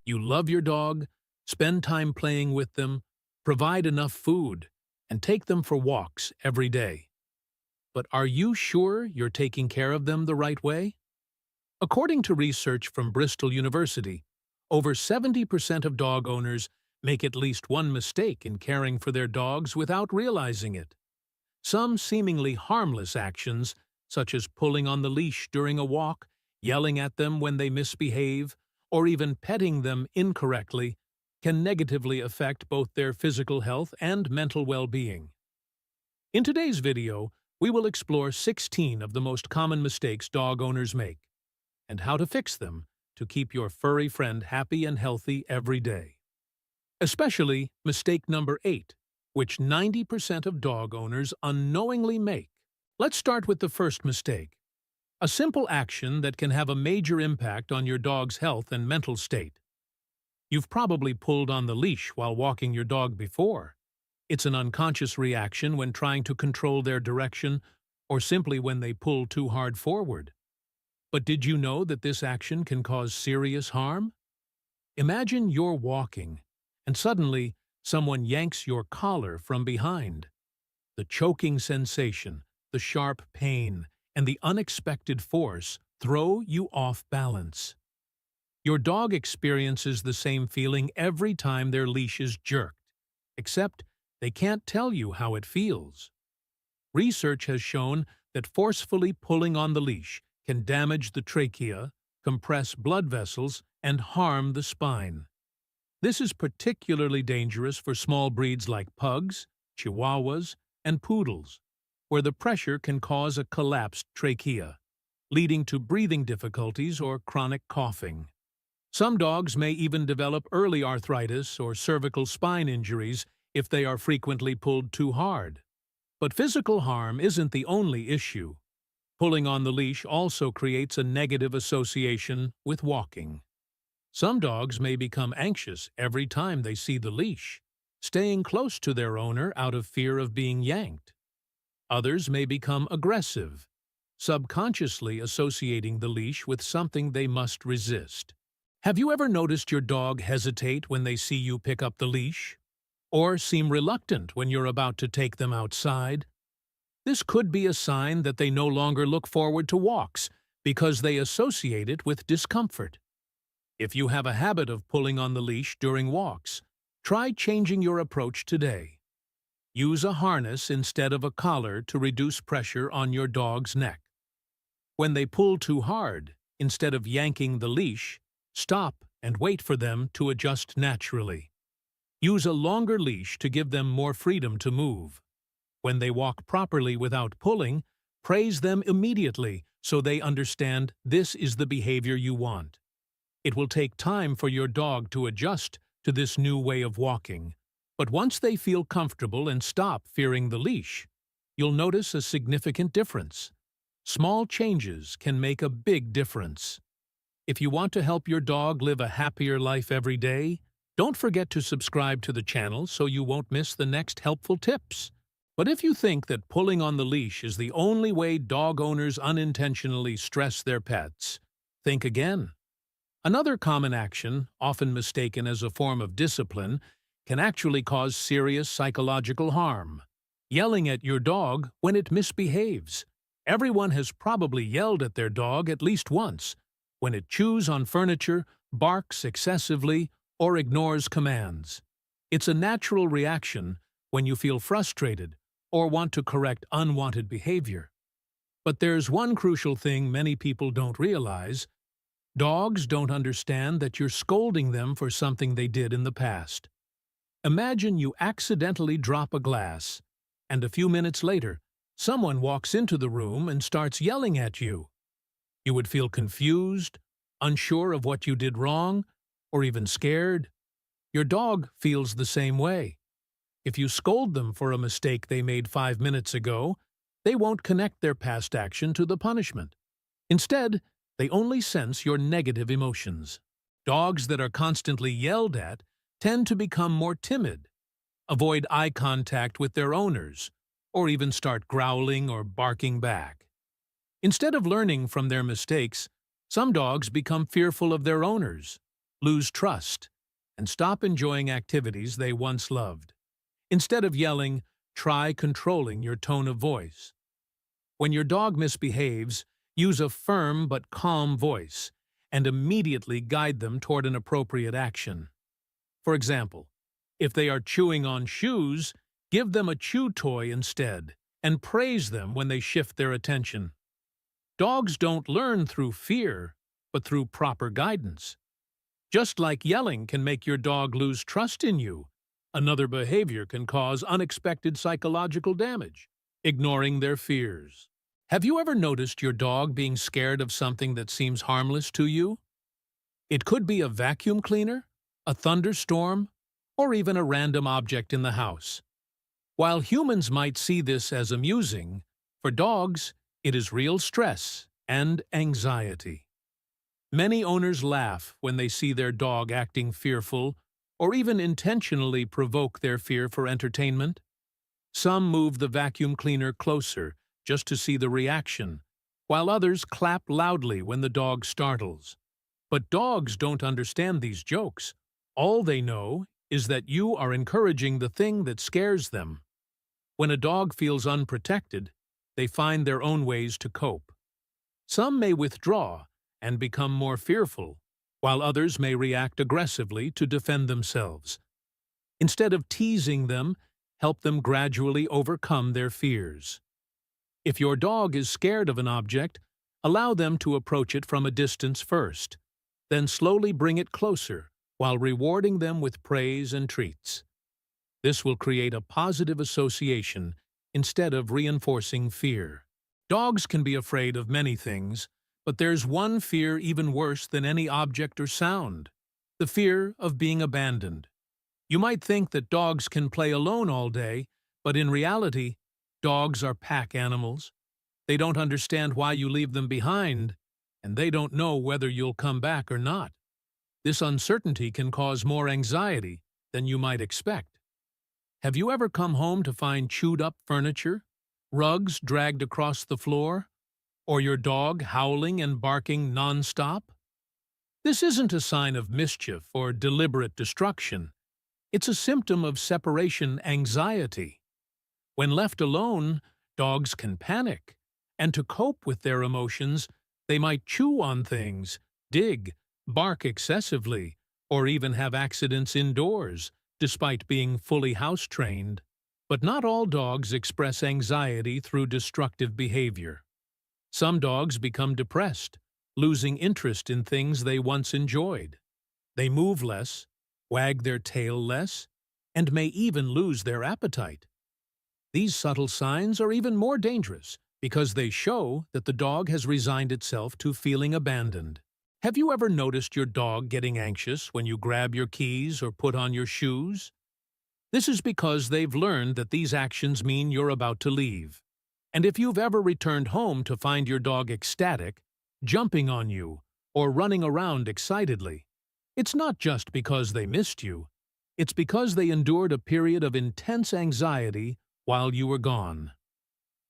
You love your dog, spend time playing with them, provide enough food, and take them for walks every day. But are you sure you're taking care of them the right way? According to research from Bristol University, over 70% of dog owners make at least one mistake in caring for their dogs without realizing it. Some seemingly harmless actions, such as pulling on the leash during a walk, yelling at them when they misbehave, or even petting them incorrectly, can negatively affect both their physical health and mental well-being. In today's video, we will explore 16 of the most common mistakes dog owners make, and how to fix them to keep your furry friend happy and healthy every day. Especially mistake number 8, which 90% of dog owners unknowingly make. Let's start with the first mistake, a simple action that can have a major impact on your dog's health and mental state. You've probably pulled on the leash while walking your dog before. It's an unconscious reaction when trying to control their direction or simply when they pull too hard forward. But did you know that this action can cause serious harm? Imagine you're walking, and suddenly someone yanks your collar from behind. The choking sensation, the sharp pain, and the unexpected force throw you off balance. Your dog experiences the same feeling every time their leash is jerked, except they can't tell you how it feels. Research has shown that forcefully pulling on the leash can damage the trachea, compress blood vessels, and harm the spine. This is particularly dangerous for small breeds like pugs, chihuahuas, and poodles, where the pressure can cause a collapsed trachea, leading to breathing difficulties or chronic coughing. Some dogs may even develop early arthritis or cervical spine injuries if they are frequently pulled too hard. But physical harm isn't the only issue. Pulling on the leash also creates a negative association with walking. Some dogs may become anxious every time they see the leash, staying close to their owner out of fear of being yanked. Others may become aggressive, subconsciously associating the leash with something they must resist. Have you ever noticed your dog hesitate when they see you pick up the leash? Or seem reluctant when you're about to take them outside? This could be a sign that they no longer look forward to walks because they associate it with discomfort. If you have a habit of pulling on the leash during walks, try changing your approach today. Use a harness instead of a collar to reduce pressure on your dog's neck. When they pull too hard, instead of yanking the leash, stop and wait for them to adjust naturally. Use a longer leash to give them more freedom to move. When they walk properly without pulling, praise them immediately so they understand this is the behavior you want. It will take time for your dog to adjust to this new way of walking, but once they feel comfortable and stop fearing the leash, you'll notice a significant difference. Small changes can make a big difference. If you want to help your dog live a happier life every day, don't forget to subscribe to the channel so you won't miss the next helpful tips. But if you think that pulling on the leash is the only way dog owners unintentionally stress their pets, think again. Another common action, often mistaken as a form of discipline, can actually cause serious psychological harm. Yelling at your dog when it misbehaves. Everyone has probably yelled at their dog at least once, when it chews on furniture, barks excessively, or ignores commands. It's a natural reaction when you feel frustrated or want to correct unwanted behavior. But there's one crucial thing many people don't realize. Dogs don't understand that you're scolding them for something they did in the past. Imagine you accidentally drop a glass, and a few minutes later, someone walks into the room and starts yelling at you. You would feel confused, unsure of what you did wrong, or even scared. Your dog feels the same way. If you scold them for a mistake they made 5 minutes ago, they won't connect their past action to the punishment. Instead, they only sense your negative emotions. Dogs that are constantly yelled at tend to become more timid, avoid eye contact with their owners, or even start growling or barking back. Instead of learning from their mistakes, some dogs become fearful of their owners, lose trust, and stop enjoying activities they once loved. Instead of yelling, try controlling your tone of voice. When your dog misbehaves, use a firm but calm voice and immediately guide them toward an appropriate action. For example, if they are chewing on shoes, give them a chew toy instead and praise them when they shift their attention. Dogs don't learn through fear, but through proper guidance. Just like yelling can make your dog lose trust in you, another behavior can cause unexpected psychological damage, ignoring their fears. Have you ever noticed your dog being scared of something that seems harmless to you? It could be a vacuum cleaner, a thunderstorm, or even a random object in the house. While humans might see this as amusing, for dogs, it is real stress and anxiety. Many owners laugh when they see their dog acting fearful or even intentionally provoke their fear for entertainment. Some move the vacuum cleaner closer just to see the reaction, while others clap loudly when the dog startles. But dogs don't understand these jokes. All they know is that you are encouraging the thing that scares them. When a dog feels unprotected, they find their own ways to cope. Some may withdraw and become more fearful, while others may react aggressively to defend themselves. Instead of teasing them, help them gradually overcome their fears. If your dog is scared of an object, allow them to approach it from a distance first, then slowly bring it closer while rewarding them with praise and treats. This will create a positive association instead of reinforcing fear. Dogs can be afraid of many things, but there's one fear even worse than any object or sound: the fear of being abandoned. You might think that dogs can play alone all day, but in reality, dogs are pack animals. They don't understand why you leave them behind, and they don't know whether you'll come back or not. This uncertainty can cause more anxiety than you might expect. Have you ever come home to find chewed-up furniture, rugs dragged across the floor, or your dog howling and barking non-stop? This isn't a sign of mischief or deliberate destruction. It's a symptom of separation anxiety. When left alone, dogs can panic, and to cope with their emotions, they might chew on things, dig, bark excessively, or even have accidents indoors, despite being fully house-trained. But not all dogs express anxiety through destructive behavior. Some dogs become depressed, losing interest in things they once enjoyed. They move less, wag their tail less, and may even lose their appetite. These subtle signs are even more dangerous because they show that the dog has resigned itself to feeling abandoned. Have you ever noticed your dog getting anxious when you grab your keys or put on your shoes? This is because they've learned that these actions mean you're about to leave. And if you've ever returned home to find your dog ecstatic, jumping on you, or running around excitedly, it's not just because they missed you. It's because they endured a period of intense anxiety while you were gone.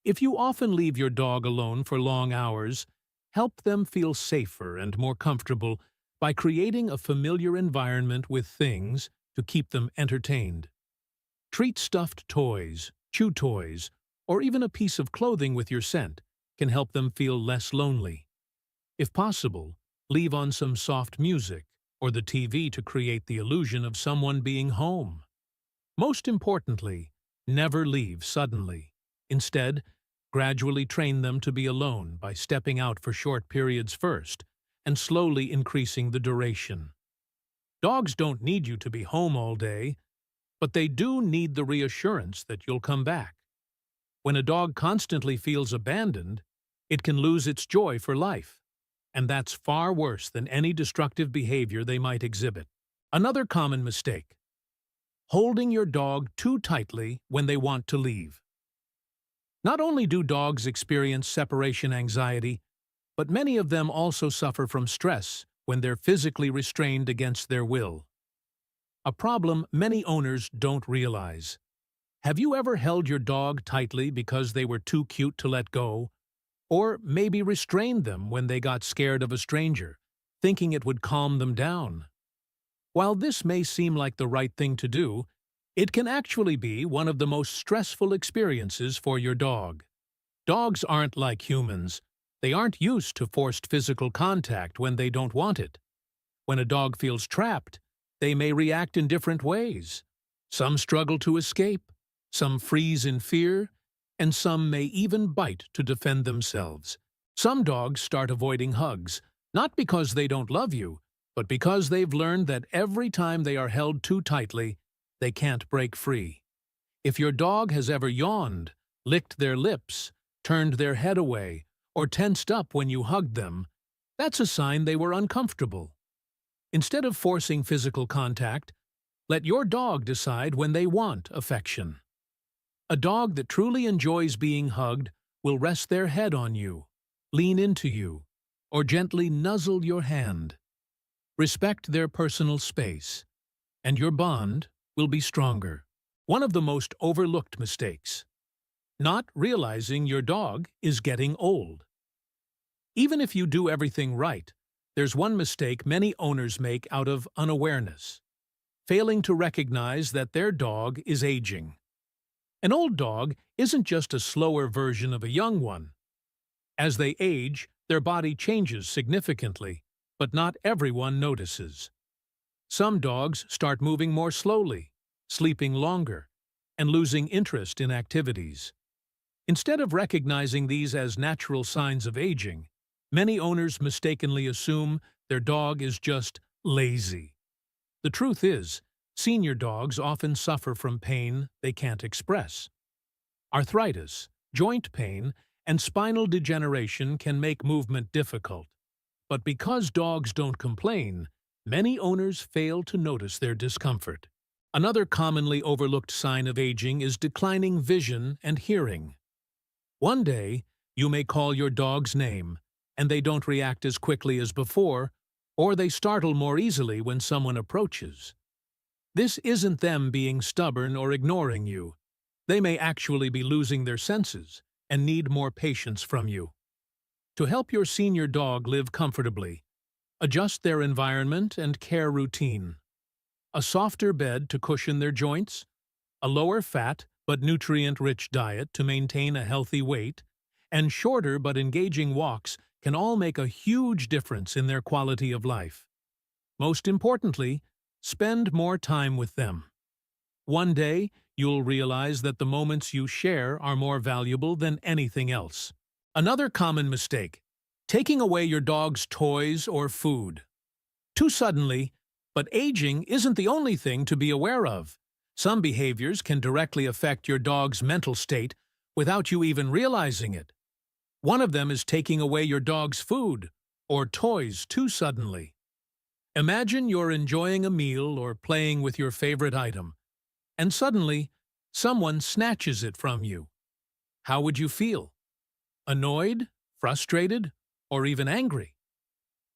If you often leave your dog alone for long hours, help them feel safer and more comfortable by creating a familiar environment with things to keep them entertained. Treat stuffed toys, chew toys, or even a piece of clothing with your scent can help them feel less lonely. If possible, leave on some soft music or the TV to create the illusion of someone being home. Most importantly, never leave suddenly. Instead, gradually train them to be alone by stepping out for short periods first and slowly increasing the duration. Dogs don't need you to be home all day, but they do need the reassurance that you'll come back. When a dog constantly feels abandoned, it can lose its joy for life, and that's far worse than any destructive behavior they might exhibit. Another common mistake: holding your dog too tightly when they want to leave. Not only do dogs experience separation anxiety, but many of them also suffer from stress when they're physically restrained against their will. A problem many owners don't realize. Have you ever held your dog tightly because they were too cute to let go? Or maybe restrained them when they got scared of a stranger, thinking it would calm them down? While this may seem like the right thing to do, it can actually be one of the most stressful experiences for your dog. Dogs aren't like humans. They aren't used to forced physical contact when they don't want it. When a dog feels trapped, they may react in different ways. Some struggle to escape, some freeze in fear, and some may even bite to defend themselves. Some dogs start avoiding hugs, not because they don't love you, but because they've learned that every time they are held too tightly, they can't break free. If your dog has ever yawned, licked their lips, turned their head away, or tensed up when you hugged them, that's a sign they were uncomfortable. Instead of forcing physical contact, let your dog decide when they want affection. A dog that truly enjoys being hugged will rest their head on you, lean into you, or gently nuzzle your hand. Respect their personal space, and your bond will be stronger. One of the most overlooked mistakes: not realizing your dog is getting old. Even if you do everything right, there's one mistake many owners make out of unawareness: failing to recognize that their dog is aging. An old dog isn't just a slower version of a young one. As they age, their body changes significantly, but not everyone notices. Some dogs start moving more slowly, sleeping longer, and losing interest in activities. Instead of recognizing these as natural signs of aging, many owners mistakenly assume their dog is just lazy. The truth is, senior dogs often suffer from pain they can't express. Arthritis, joint pain, and spinal degeneration can make movement difficult. But because dogs don't complain, many owners fail to notice their discomfort. Another commonly overlooked sign of aging is declining vision and hearing. One day, you may call your dog's name, and they don't react as quickly as before, or they startle more easily when someone approaches. This isn't them being stubborn or ignoring you. They may actually be losing their senses and need more patience from you. To help your senior dog live comfortably, adjust their environment and care routine. A softer bed to cushion their joints, a lower fat but nutrient-rich diet to maintain a healthy weight, and shorter but engaging walks can all make a huge difference in their quality of life. Most importantly, spend more time with them. One day, you'll realize that the moments you share are more valuable than anything else. Another common mistake: taking away your dog's toys or food. Too suddenly, but aging isn't the only thing to be aware of. Some behaviors can directly affect your dog's mental state without you even realizing it. One of them is taking away your dog's food or toys too suddenly. Imagine you're enjoying a meal or playing with your favorite item, and suddenly, someone snatches it from you. How would you feel? Annoyed, frustrated, or even angry?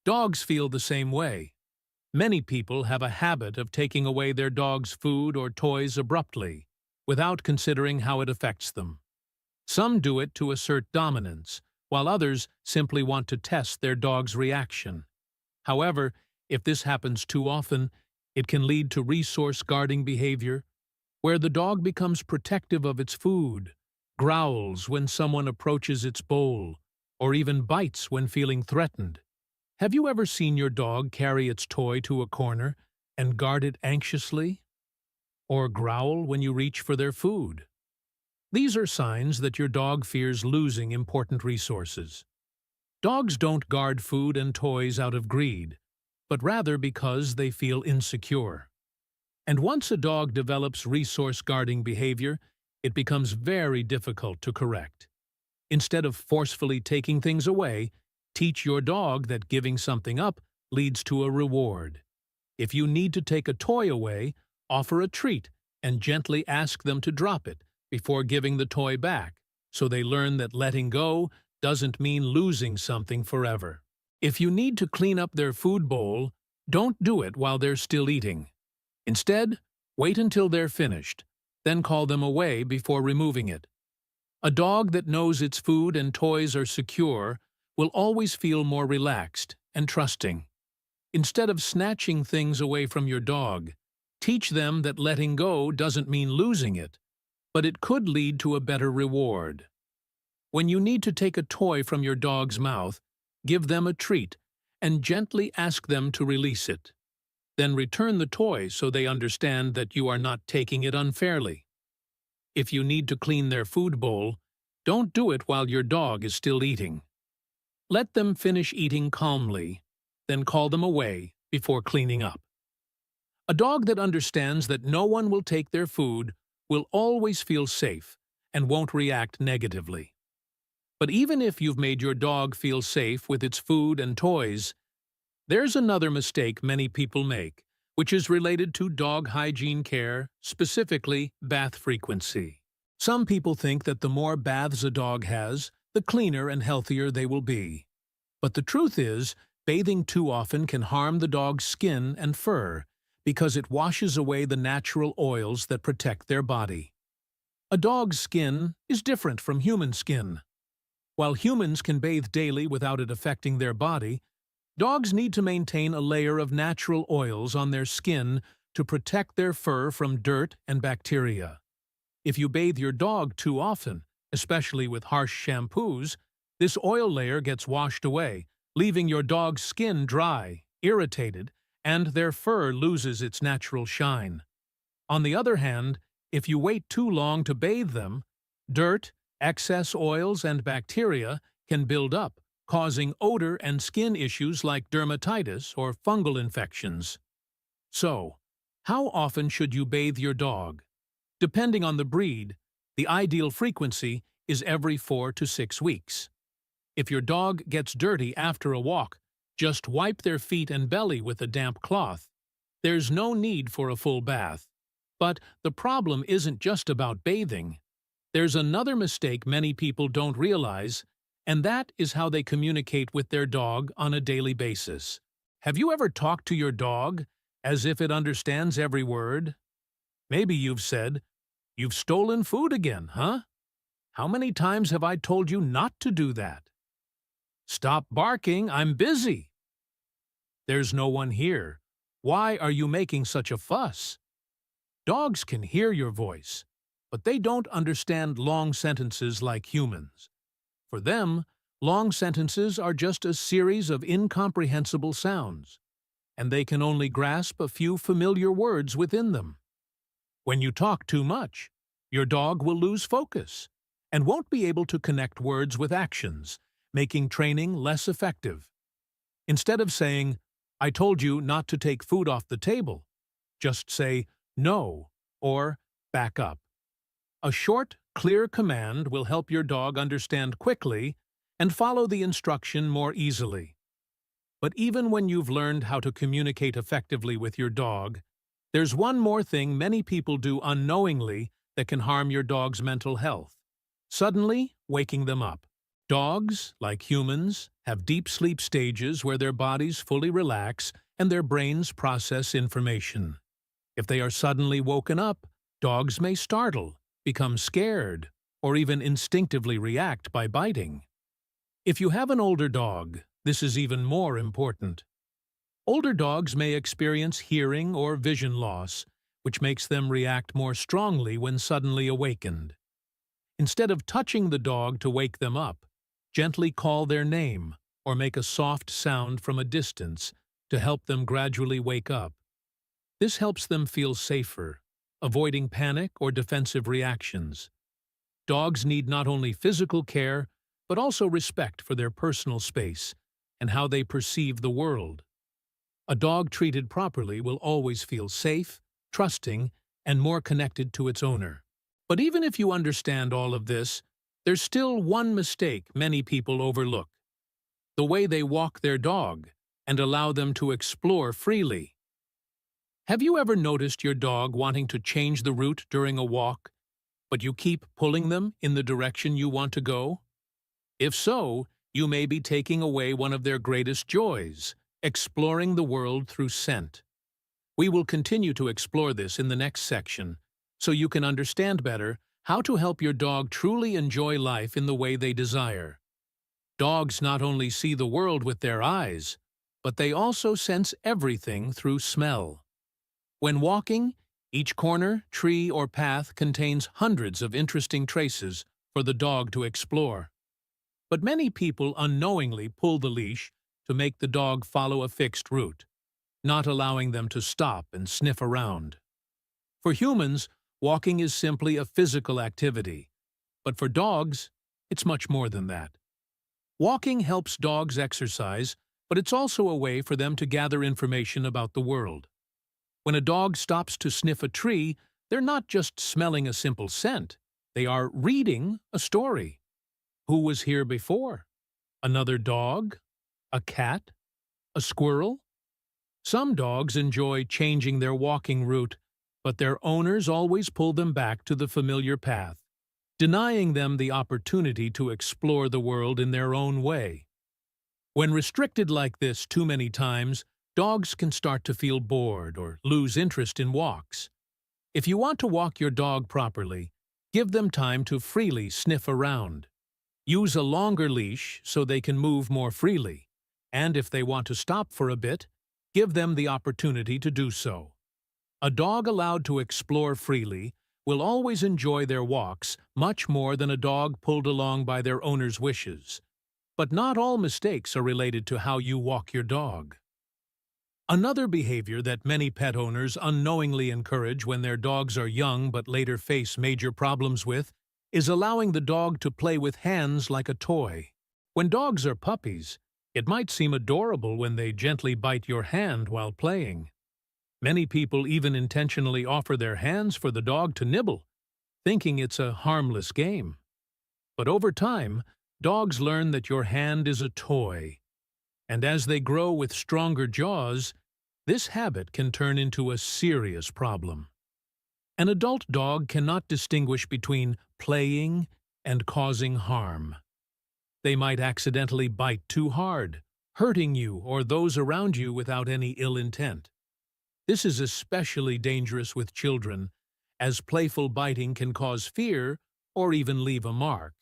Dogs feel the same way. Many people have a habit of taking away their dog's food or toys abruptly, without considering how it affects them. Some do it to assert dominance, while others simply want to test their dog's reaction. However, if this happens too often, it can lead to resource-guarding behavior, where the dog becomes protective of its food, growls when someone approaches its bowl, or even bites when feeling threatened. Have you ever seen your dog carry its toy to a corner and guard it anxiously? Or growl when you reach for their food? These are signs that your dog fears losing important resources. Dogs don't guard food and toys out of greed, but rather because they feel insecure. And once a dog develops resource-guarding behavior, it becomes very difficult to correct. Instead of forcefully taking things away, teach your dog that giving something up leads to a reward. If you need to take a toy away, offer a treat and gently ask them to drop it before giving the toy back, so they learn that letting go doesn't mean losing something forever. If you need to clean up their food bowl, don't do it while they're still eating. Instead, wait until they're finished, then call them away before removing it. A dog that knows its food and toys are secure will always feel more relaxed and trusting. Instead of snatching things away from your dog, teach them that letting go doesn't mean losing it, but it could lead to a better reward. When you need to take a toy from your dog's mouth, give them a treat and gently ask them to release it. Then return the toy so they understand that you are not taking it unfairly. If you need to clean their food bowl, don't do it while your dog is still eating. Let them finish eating calmly, then call them away before cleaning up. A dog that understands that no one will take their food will always feel safe and won't react negatively. But even if you've made your dog feel safe with its food and toys, there's another mistake many people make, which is related to dog hygiene care, specifically bath frequency. Some people think that the more baths a dog has, the cleaner and healthier they will be. But the truth is, bathing too often can harm the dog's skin and fur because it washes away the natural oils that protect their body. A dog's skin is different from human skin. While humans can bathe daily without it affecting their body, dogs need to maintain a layer of natural oils on their skin to protect their fur from dirt and bacteria. If you bathe your dog too often, especially with harsh shampoos, this oil layer gets washed away, leaving your dog's skin dry, irritated, and their fur loses its natural shine. On the other hand, if you wait too long to bathe them, dirt, excess oils, and bacteria can build up, causing odor and skin issues like dermatitis or fungal infections. So, how often should you bathe your dog? Depending on the breed, the ideal frequency is every 4 to 6 weeks. If your dog gets dirty after a walk, just wipe their feet and belly with a damp cloth. There's no need for a full bath. But the problem isn't just about bathing. There's another mistake many people don't realize, and that is how they communicate with their dog on a daily basis. Have you ever talked to your dog as if it understands every word? Maybe you've said, "You've stolen food again, huh? How many times have I told you not to do that? Stop barking, I'm busy. There's no one here. Why are you making such a fuss?" Dogs can hear your voice, but they don't understand long sentences like humans. For them, long sentences are just a series of incomprehensible sounds, and they can only grasp a few familiar words within them. When you talk too much, your dog will lose focus and won't be able to connect words with actions, making training less effective. Instead of saying, "I told you not to take food off the table," just say, "No," or "back up." A short, clear command will help your dog understand quickly and follow the instruction more easily. But even when you've learned how to communicate effectively with your dog, there's one more thing many people do unknowingly that can harm your dog's mental health: suddenly waking them up. Dogs, like humans, have deep sleep stages where their bodies fully relax and their brains process information. If they are suddenly woken up, dogs may startle, become scared, or even instinctively react by biting. If you have an older dog, this is even more important. Older dogs may experience hearing or vision loss, which makes them react more strongly when suddenly awakened. Instead of touching the dog to wake them up, gently call their name or make a soft sound from a distance to help them gradually wake up. This helps them feel safer, avoiding panic or defensive reactions. Dogs need not only physical care, but also respect for their personal space and how they perceive the world. A dog treated properly will always feel safe, trusting, and more connected to its owner. But even if you understand all of this, there's still one mistake many people overlook: the way they walk their dog and allow them to explore freely. Have you ever noticed your dog wanting to change the route during a walk, but you keep pulling them in the direction you want to go? If so, you may be taking away one of their greatest joys: exploring the world through scent. We will continue to explore this in the next section, so you can understand better how to help your dog truly enjoy life in the way they desire. Dogs not only see the world with their eyes, but they also sense everything through smell. When walking, each corner, tree, or path contains hundreds of interesting traces for the dog to explore. But many people unknowingly pull the leash to make the dog follow a fixed route, not allowing them to stop and sniff around. For humans, walking is simply a physical activity, but for dogs, it's much more than that. Walking helps dogs exercise, but it's also a way for them to gather information about the world. When a dog stops to sniff a tree, they're not just smelling a simple scent, they are reading a story. Who was here before? Another dog? A cat? A squirrel? Some dogs enjoy changing their walking route, but their owners always pull them back to the familiar path, denying them the opportunity to explore the world in their own way. When restricted like this too many times, dogs can start to feel bored or lose interest in walks. If you want to walk your dog properly, give them time to freely sniff around. Use a longer leash so they can move more freely, and if they want to stop for a bit, give them the opportunity to do so. A dog allowed to explore freely will always enjoy their walks much more than a dog pulled along by their owner's wishes. But not all mistakes are related to how you walk your dog. Another behavior that many pet owners unknowingly encourage when their dogs are young but later face major problems with is allowing the dog to play with hands like a toy. When dogs are puppies, it might seem adorable when they gently bite your hand while playing. Many people even intentionally offer their hands for the dog to nibble, thinking it's a harmless game. But over time, dogs learn that your hand is a toy, and as they grow with stronger jaws, this habit can turn into a serious problem. An adult dog cannot distinguish between playing and causing harm. They might accidentally bite too hard, hurting you or those around you without any ill intent. This is especially dangerous with children, as playful biting can cause fear or even leave a mark.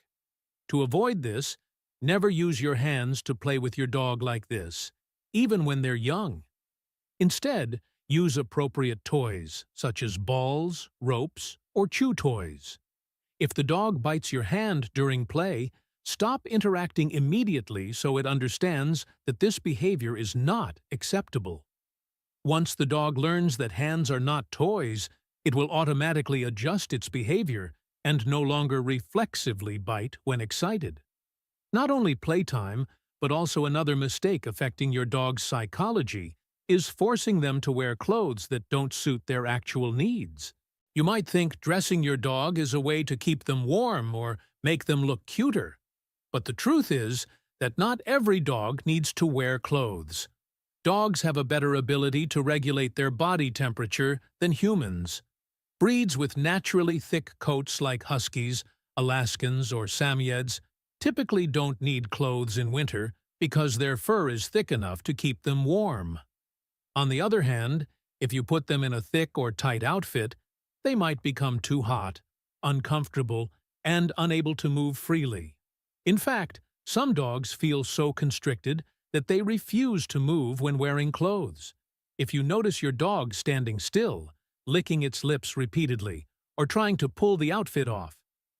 To avoid this, never use your hands to play with your dog like this, even when they're young. Instead, use appropriate toys, such as balls, ropes, or chew toys. If the dog bites your hand during play, stop interacting immediately so it understands that this behavior is not acceptable. Once the dog learns that hands are not toys, it will automatically adjust its behavior and no longer reflexively bite when excited. Not only playtime, but also another mistake affecting your dog's psychology is forcing them to wear clothes that don't suit their actual needs. You might think dressing your dog is a way to keep them warm or make them look cuter. But the truth is that not every dog needs to wear clothes. Dogs have a better ability to regulate their body temperature than humans. Breeds with naturally thick coats like Huskies, Alaskans, or Samoyeds typically don't need clothes in winter because their fur is thick enough to keep them warm. On the other hand, if you put them in a thick or tight outfit, they might become too hot, uncomfortable, and unable to move freely. In fact, some dogs feel so constricted that they refuse to move when wearing clothes. If you notice your dog standing still, licking its lips repeatedly, or trying to pull the outfit off,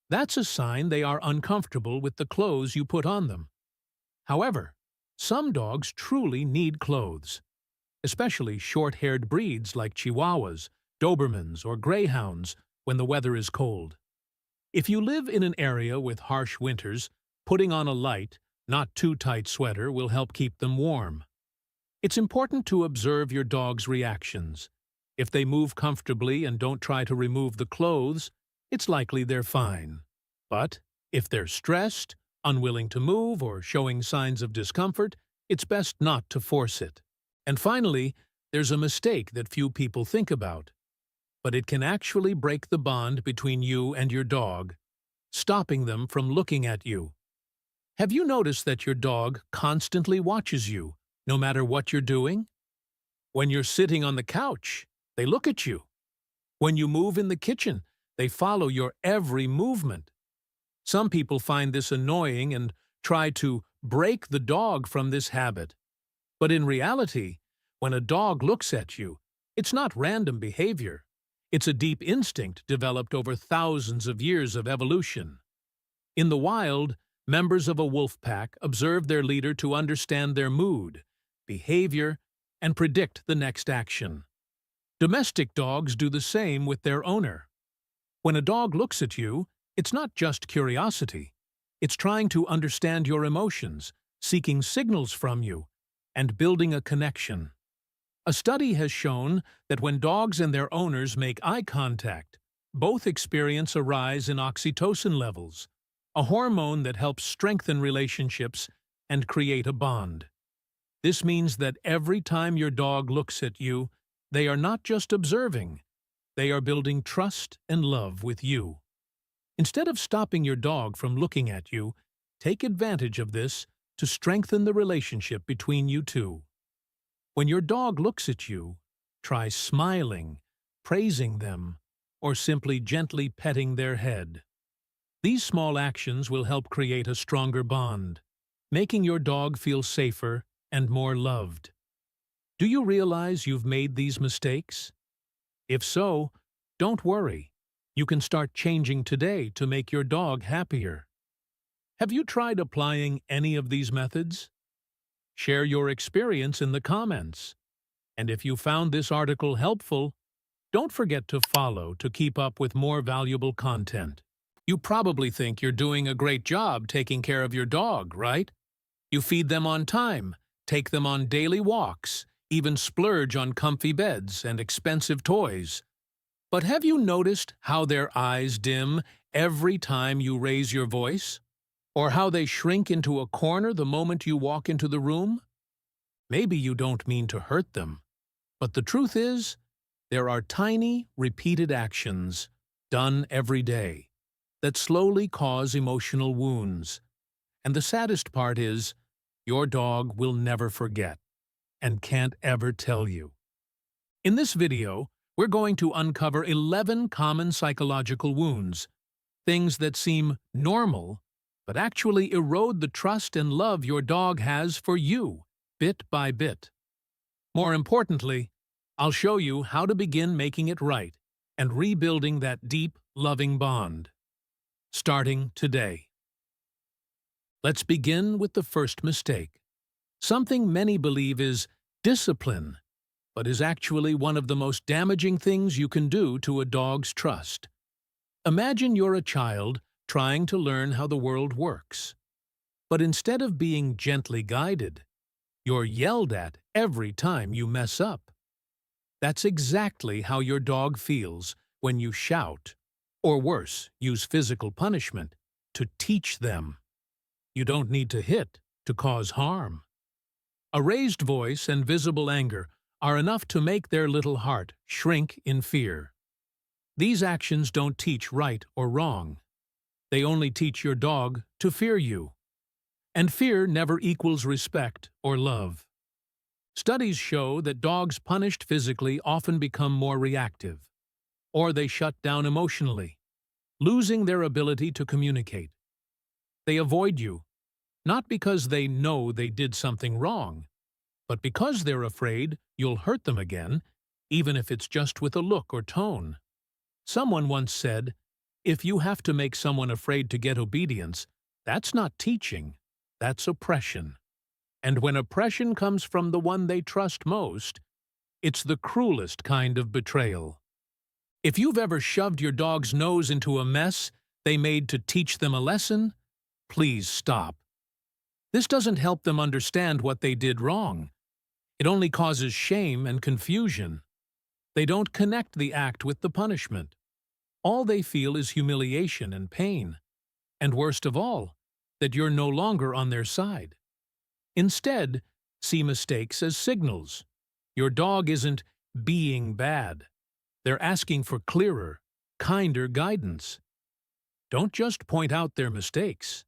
that's a sign they are uncomfortable with the clothes you put on them. However, some dogs truly need clothes, especially short-haired breeds like Chihuahuas, Dobermans, or Greyhounds when the weather is cold. If you live in an area with harsh winters, putting on a light, not too tight sweater will help keep them warm. It's important to observe your dog's reactions. If they move comfortably and don't try to remove the clothes, it's likely they're fine. But if they're stressed, unwilling to move, or showing signs of discomfort, it's best not to force it. And finally, there's a mistake that few people think about, but it can actually break the bond between you and your dog, stopping them from looking at you. Have you noticed that your dog constantly watches you, no matter what you're doing? When you're sitting on the couch, they look at you. When you move in the kitchen, they follow your every movement. Some people find this annoying and try to break the dog from this habit. But in reality, when a dog looks at you, it's not random behavior. It's a deep instinct developed over thousands of years of evolution. In the wild, members of a wolf pack observe their leader to understand their mood, behavior, and predict the next action. Domestic dogs do the same with their owner. When a dog looks at you, it's not just curiosity. It's trying to understand your emotions, seeking signals from you, and building a connection. A study has shown that when dogs and their owners make eye contact, both experience a rise in oxytocin levels, a hormone that helps strengthen relationships and create a bond. This means that every time your dog looks at you, they are not just observing, they are building trust and love with you. Instead of stopping your dog from looking at you, take advantage of this to strengthen the relationship between you two. When your dog looks at you, try smiling, praising them, or simply gently petting their head. These small actions will help create a stronger bond, making your dog feel safer and more loved. Do you realize you've made these mistakes? If so, don't worry. You can start changing today to make your dog happier. Have you tried applying any of these methods? Share your experience in the comments. And if you found this article helpful, don't forget to follow to keep up with more valuable content. You probably think you're doing a great job taking care of your dog, right? You feed them on time, take them on daily walks, even splurge on comfy beds and expensive toys. But have you noticed how their eyes dim every time you raise your voice? Or how they shrink into a corner the moment you walk into the room? Maybe you don't mean to hurt them, but the truth is, there are tiny, repeated actions, done every day, that slowly cause emotional wounds. And the saddest part is, your dog will never forget, and can't ever tell you. In this video, we're going to uncover 11 common psychological wounds, things that seem normal, but actually erode the trust and love your dog has for you, bit by bit. More importantly, I'll show you how to begin making it right and rebuilding that deep, loving bond. Starting today. Let's begin with the first mistake. Something many believe is discipline, but is actually one of the most damaging things you can do to a dog's trust. Imagine you're a child trying to learn how the world works. But instead of being gently guided, you're yelled at every time you mess up. That's exactly how your dog feels when you shout, or worse, use physical punishment, to teach them. You don't need to hit to cause harm. A raised voice and visible anger are enough to make their little heart shrink in fear. These actions don't teach right or wrong. They only teach your dog to fear you. And fear never equals respect or love. Studies show that dogs punished physically often become more reactive, or they shut down emotionally, losing their ability to communicate. They avoid you, not because they know they did something wrong, but because they're afraid you'll hurt them again, even if it's just with a look or tone. Someone once said, if you have to make someone afraid to get obedience, that's not teaching, that's oppression. And when oppression comes from the one they trust most, it's the cruelest kind of betrayal. If you've ever shoved your dog's nose into a mess they made to teach them a lesson, please stop. This doesn't help them understand what they did wrong. It only causes shame and confusion. They don't connect the act with the punishment. All they feel is humiliation and pain. And worst of all, that you're no longer on their side. Instead, see mistakes as signals. Your dog isn't being bad. They're asking for clearer, kinder guidance. Don't just point out their mistakes.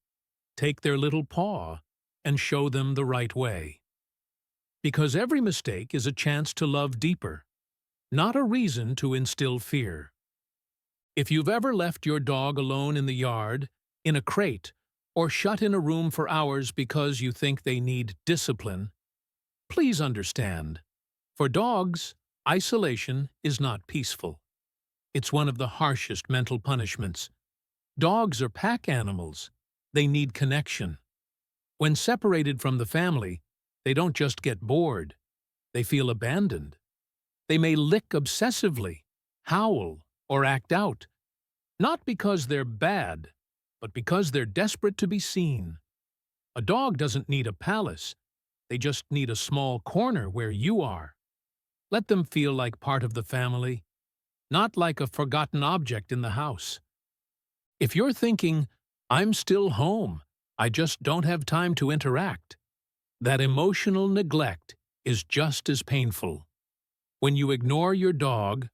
Take their little paw and show them the right way. Because every mistake is a chance to love deeper, not a reason to instill fear. If you've ever left your dog alone in the yard, in a crate, or shut in a room for hours because you think they need discipline, Please understand, for dogs, isolation is not peaceful. It's one of the harshest mental punishments. Dogs are pack animals. They need connection. When separated from the family, they don't just get bored. They feel abandoned. They may lick obsessively, howl, or act out, not because they're bad, but because they're desperate to be seen. A dog doesn't need a palace. They just need a small corner where you are. Let them feel like part of the family, not like a forgotten object in the house. If you're thinking, "I'm still home, I just don't have time to interact," that emotional neglect is just as painful. When you ignore your dog,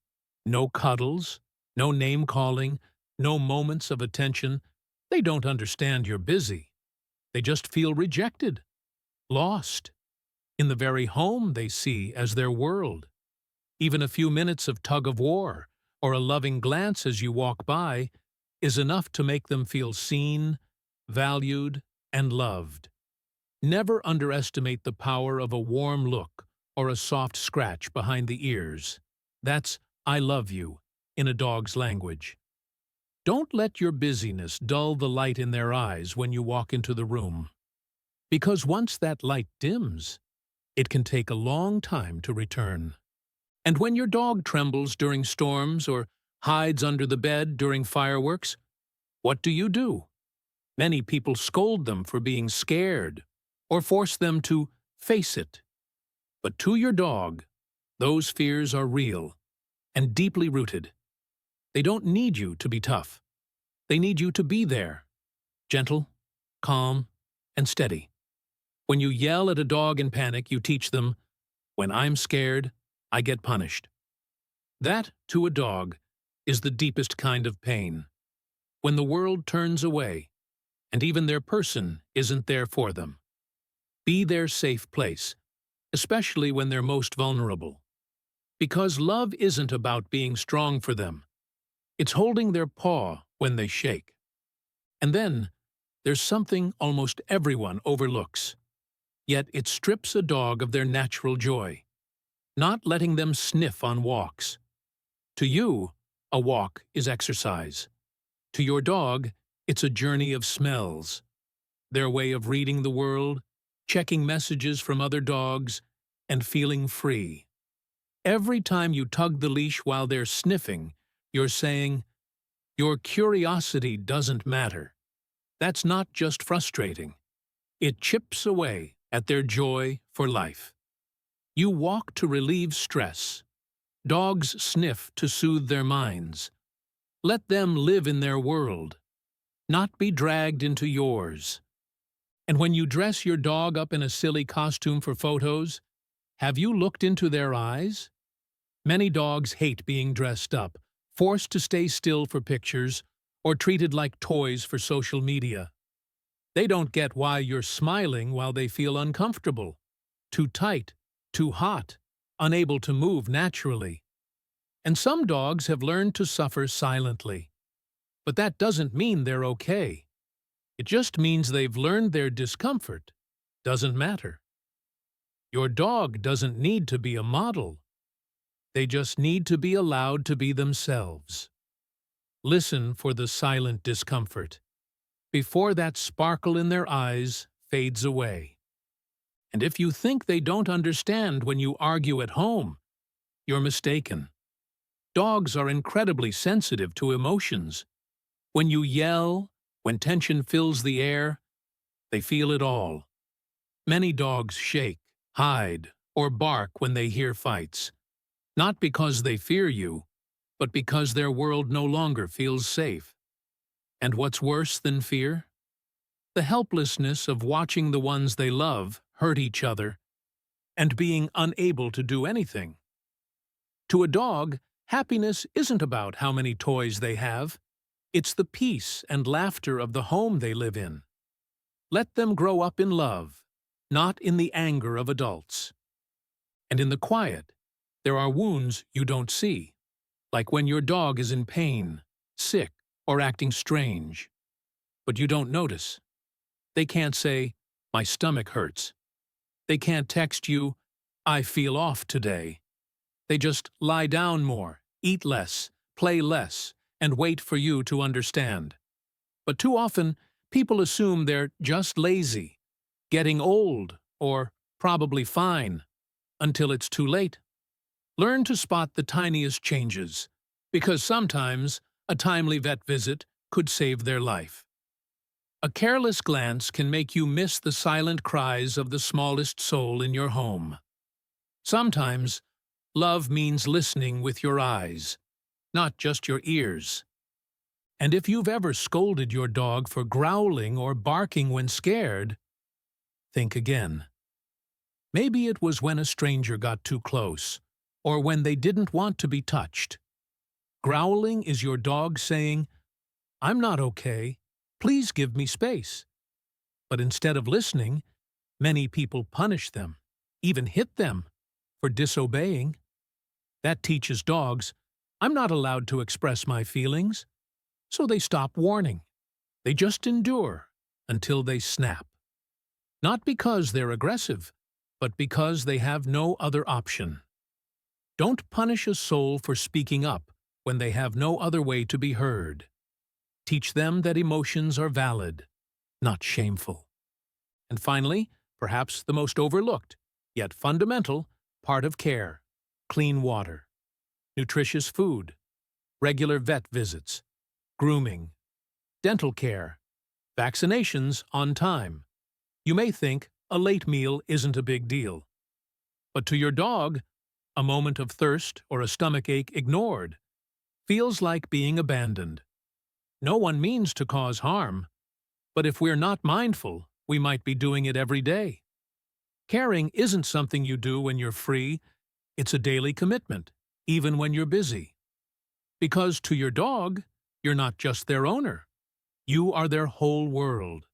no cuddles, no name-calling, no moments of attention, they don't understand you're busy. They just feel rejected, lost, in the very home they see as their world. Even a few minutes of tug-of-war or a loving glance as you walk by is enough to make them feel seen, valued, and loved. Never underestimate the power of a warm look or a soft scratch behind the ears. That's "I love you" in a dog's language. Don't let your busyness dull the light in their eyes when you walk into the room. Because once that light dims, it can take a long time to return. And when your dog trembles during storms or hides under the bed during fireworks, what do? Many people scold them for being scared or force them to face it. But to your dog, those fears are real and deeply rooted. They don't need you to be tough. They need you to be there, gentle, calm, and steady. When you yell at a dog in panic, you teach them, "When I'm scared, I get punished." That, to a dog, is the deepest kind of pain. When the world turns away, and even their person isn't there for them. Be their safe place, especially when they're most vulnerable. Because love isn't about being strong for them. It's holding their paw when they shake. And then, there's something almost everyone overlooks. Yet it strips a dog of their natural joy. Not letting them sniff on walks. To you, a walk is exercise. To your dog, it's a journey of smells. Their way of reading the world, checking messages from other dogs, and feeling free. Every time you tug the leash while they're sniffing, you're saying, "Your curiosity doesn't matter." That's not just frustrating. It chips away at their joy for life. You walk to relieve stress. Dogs sniff to soothe their minds. Let them live in their world, not be dragged into yours. And when you dress your dog up in a silly costume for photos, have you looked into their eyes? Many dogs hate being dressed up, forced to stay still for pictures, or treated like toys for social media. They don't get why you're smiling while they feel uncomfortable, too tight, too hot, unable to move naturally. And some dogs have learned to suffer silently. But that doesn't mean they're okay. It just means they've learned their discomfort doesn't matter. Your dog doesn't need to be a model. They just need to be allowed to be themselves. Listen for the silent discomfort, before that sparkle in their eyes fades away. And if you think they don't understand when you argue at home, you're mistaken. Dogs are incredibly sensitive to emotions. When you yell, when tension fills the air, they feel it all. Many dogs shake, hide, or bark when they hear fights. Not because they fear you, but because their world no longer feels safe. And what's worse than fear? The helplessness of watching the ones they love hurt each other and being unable to do anything. To a dog, happiness isn't about how many toys they have. It's the peace and laughter of the home they live in. Let them grow up in love, not in the anger of adults. And in the quiet, there are wounds you don't see, like when your dog is in pain, sick, or acting strange. But you don't notice. They can't say, "My stomach hurts." They can't text you, "I feel off today." They just lie down more, eat less, play less, and wait for you to understand. But too often, people assume they're just lazy, getting old, or probably fine, until it's too late. Learn to spot the tiniest changes, because sometimes a timely vet visit could save their life. A careless glance can make you miss the silent cries of the smallest soul in your home. Sometimes, love means listening with your eyes, not just your ears. And if you've ever scolded your dog for growling or barking when scared, think again. Maybe it was when a stranger got too close, or when they didn't want to be touched. Growling is your dog saying, "I'm not okay. Please give me space." But instead of listening, many people punish them, even hit them, for disobeying. That teaches dogs, "I'm not allowed to express my feelings." So they stop warning. They just endure until they snap. Not because they're aggressive, but because they have no other option. Don't punish a soul for speaking up when they have no other way to be heard. Teach them that emotions are valid, not shameful. And finally, perhaps the most overlooked, yet fundamental, part of care: clean water, nutritious food, regular vet visits, grooming, dental care, vaccinations on time. You may think a late meal isn't a big deal. But to your dog, a moment of thirst or a stomach ache ignored feels like being abandoned. No one means to cause harm, but if we're not mindful, we might be doing it every day. Caring isn't something you do when you're free, it's a daily commitment, even when you're busy. Because to your dog, you're not just their owner. You are their whole world.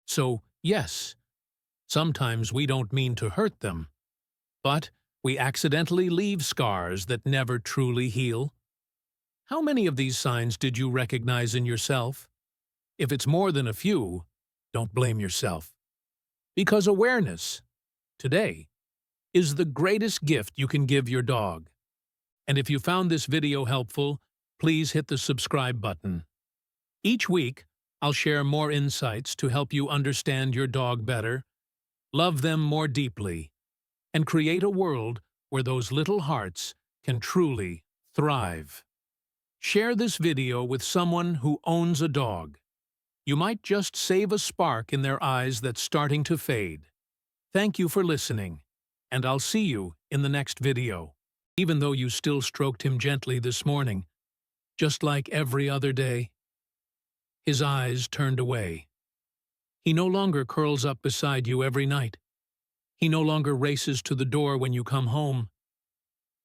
So, yes, sometimes we don't mean to hurt them, but we accidentally leave scars that never truly heal. How many of these signs did you recognize in yourself? If it's more than a few, don't blame yourself. Because awareness, today, is the greatest gift you can give your dog. And if you found this video helpful, please hit the subscribe button. Each week, I'll share more insights to help you understand your dog better, love them more deeply, and create a world where those little hearts can truly thrive. Share this video with someone who owns a dog. You might just save a spark in their eyes that's starting to fade. Thank you for listening, and I'll see you in the next video. Even though you still stroked him gently this morning, just like every other day. His eyes turned away. He no longer curls up beside you every night. He no longer races to the door when you come home.